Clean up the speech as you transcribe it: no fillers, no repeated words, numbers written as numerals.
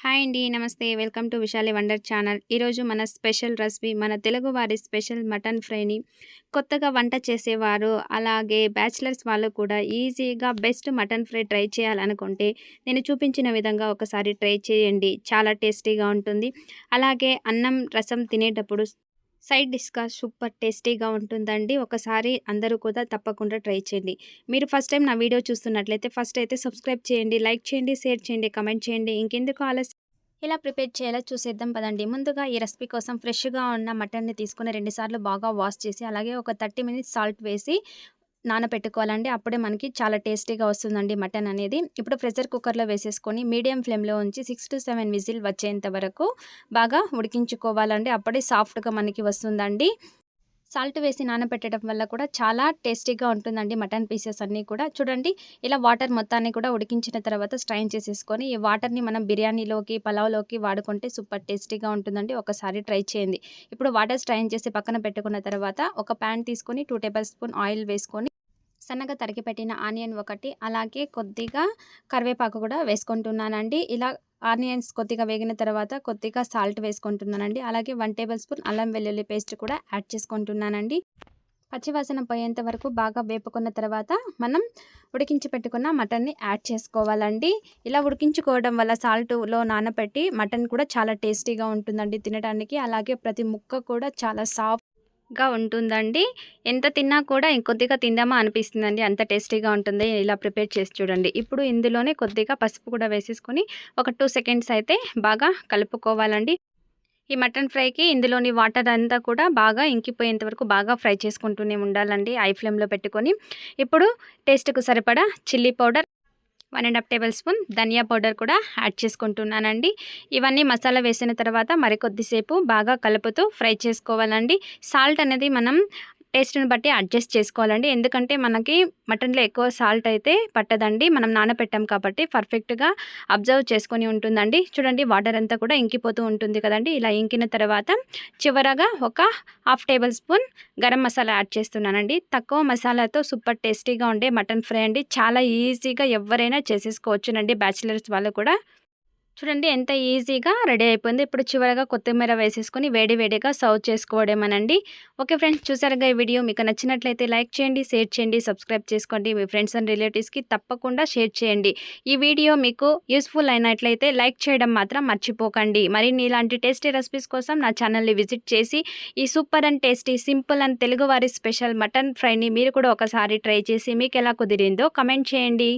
Hi అండి. నమస్తే. Welcome to Vishali wonder channel. ఈరోజు మన స్పెషల్ రెసిపీ మన తెలుగువారి స్పెషల్ మటన్ ఫ్రైని కొత్తగా వంట చేసేవారు అలాగే బ్యాచిలర్స్ వాళ్ళు కూడా ఈజీగా బెస్ట్ మటన్ ఫ్రై ట్రై చేయాలనుకుంటే నేను చూపించిన విధంగా ఒకసారి ట్రై చేయండి. చాలా టేస్టీగా ఉంటుంది. అలాగే అన్నం రసం తినేటప్పుడు సైడ్ డిష్‌గా సూపర్ టేస్టీగా ఉంటుందండి. ఒకసారి అందరూ కూడా తప్పకుండా ట్రై చేయండి. మీరు ఫస్ట్ టైం నా వీడియో చూస్తున్నట్లయితే ఫస్ట్ అయితే సబ్స్క్రైబ్ చేయండి, లైక్ చేయండి, షేర్ చేయండి, కామెంట్ చేయండి. ఇంకెందుకు ఆలస్యం ఎలా ప్రిపేర్ చేయాలో చూసేద్దాం పదండి. ముందుగా ఈ రెసిపీ కోసం ఫ్రెష్‌గా ఉన్న మటన్‌ని తీసుకొని 2 సార్లు బాగా వాష్ చేసి అలాగే ఒక 30 మినిట్స్ సాల్ట్ వేసి నానబెట్టుకోవాలండి. అప్పుడే మనకి చాలా టేస్టీగా వస్తుందండి మటన్ అనేది. ఇప్పుడు ప్రెషర్ కుక్కర్‌లో వేసేసుకొని మీడియం ఫ్లేమ్‌లో ఉంచి 6-7 విజిల్ వచ్చేంత వరకు బాగా ఉడికించుకోవాలండి. అప్పుడే సాఫ్ట్‌గా మనకి వస్తుందండి. సాల్ట్ వేసి నానబెట్టడం వల్ల కూడా చాలా టేస్టీగా ఉంటుందండి మటన్ పీసెస్ అన్నీ కూడా. చూడండి ఇలా వాటర్ మొత్తాన్ని కూడా ఉడికించిన తర్వాత స్ట్రైన్ చేసేసుకొని ఈ వాటర్‌ని మనం బిర్యానీలోకి, పలావ్‌లోకి వాడుకుంటే సూపర్ టేస్టీగా ఉంటుందండి. ఒకసారి ట్రై చేయండి. ఇప్పుడు వాటర్ స్ట్రైన్ చేసి పక్కన పెట్టుకున్న తర్వాత ఒక పాన్ తీసుకొని 2 టేబుల్ స్పూన్ ఆయిల్ వేసుకొని సన్నగా తరిగి పెట్టిన ఆనియన్ ఒకటి, అలాగే కొద్దిగా కరివేపాకు కూడా వేసుకుంటున్నానండి. ఇలా ఆనియన్స్ కొద్దిగా వేగిన తర్వాత కొద్దిగా సాల్ట్ వేసుకుంటున్నానండి. అలాగే 1 టేబుల్ స్పూన్ అల్లం వెల్లుల్లి పేస్ట్ కూడా యాడ్ చేసుకుంటున్నానండి. పచ్చివాసన పోయేంత వరకు బాగా వేపుకున్న తర్వాత మనం ఉడికించి పెట్టుకున్న మటన్ని యాడ్ చేసుకోవాలండి. ఇలా ఉడికించుకోవడం వల్ల సాల్ట్‌లో నానబెట్టి మటన్ కూడా చాలా టేస్టీగా ఉంటుందండి తినడానికి. అలాగే ప్రతి ముక్క కూడా చాలా ఉంటుందండి. ఎంత తిన్నా కూడా ఇంకొద్దిగా తిందామా అనిపిస్తుందండి. అంత టేస్టీగా ఉంటుంది. ఇలా ప్రిపేర్ చేసి చూడండి. ఇప్పుడు ఇందులోనే కొద్దిగా పసుపు కూడా వేసేసుకొని ఒక 2 సెకండ్స్ అయితే బాగా కలుపుకోవాలండి. ఈ మటన్ ఫ్రైకి ఇందులోని వాటర్ అంతా కూడా బాగా ఇంకిపోయేంత వరకు బాగా ఫ్రై చేసుకుంటూనే ఉండాలండి హై ఫ్లేమ్‌లో పెట్టుకొని. ఇప్పుడు టేస్ట్‌కు సరిపడా చిల్లీ పౌడర్, 1 ½ టేబుల్ స్పూన్ ధనియా పౌడర్ కూడా యాడ్ చేసుకుంటున్నానండి. ఇవన్నీ మసాలా వేసిన తర్వాత మరికొద్దిసేపు బాగా కలుపుతూ ఫ్రై చేసుకోవాలండి. సాల్ట్ అనేది మనం టేస్ట్‌ని బట్టి అడ్జస్ట్ చేసుకోవాలండి. ఎందుకంటే మనకి మటన్‌లో ఎక్కువ సాల్ట్ అయితే పట్టదండి. మనం నానబెట్టాం కాబట్టి పర్ఫెక్ట్‌గా అబ్జర్వ్ చేసుకొని ఉంటుందండి. చూడండి వాటర్ అంతా కూడా ఇంకిపోతూ ఉంటుంది కదండీ. ఇలా ఇంకిన తర్వాత చివరగా ఒక ½ table spoon garam masala add చేస్తున్నానండి. తక్కువ మసాలాతో సూపర్ టేస్టీగా ఉండే మటన్ ఫ్రై అండి. చాలా ఈజీగా ఎవ్వరైనా చేసేసుకోవచ్చునండి బ్యాచిలర్స్ వాళ్ళు కూడా. చూడండి ఎంత ఈజీగా రెడీ అయిపోయింది. ఇప్పుడు చివరగా కొత్తిమీర వేసేసుకొని వేడి వేడిగా సర్వ్ చేసుకోవడమేనండి. ఓకే ఫ్రెండ్స్, చూసారుగా ఈ వీడియో మీకు నచ్చినట్లయితే లైక్ చేయండి, షేర్ చేయండి, సబ్స్క్రైబ్ చేసుకోండి. మీ ఫ్రెండ్స్ అండ్ రిలేటివ్స్‌కి తప్పకుండా షేర్ చేయండి. ఈ వీడియో మీకు యూస్‌ఫుల్ అయినట్లయితే లైక్ చేయడం మాత్రం మర్చిపోకండి. మరిన్ని ఇలాంటి టేస్టీ రెసిపీస్ కోసం నా ఛానల్‌ని విజిట్ చేసి ఈ super and tasty simple and తెలుగువారి స్పెషల్ మటన్ ఫ్రైని మీరు కూడా ఒకసారి ట్రై చేసి మీకెలా కుదిరిందో కామెంట్ చేయండి.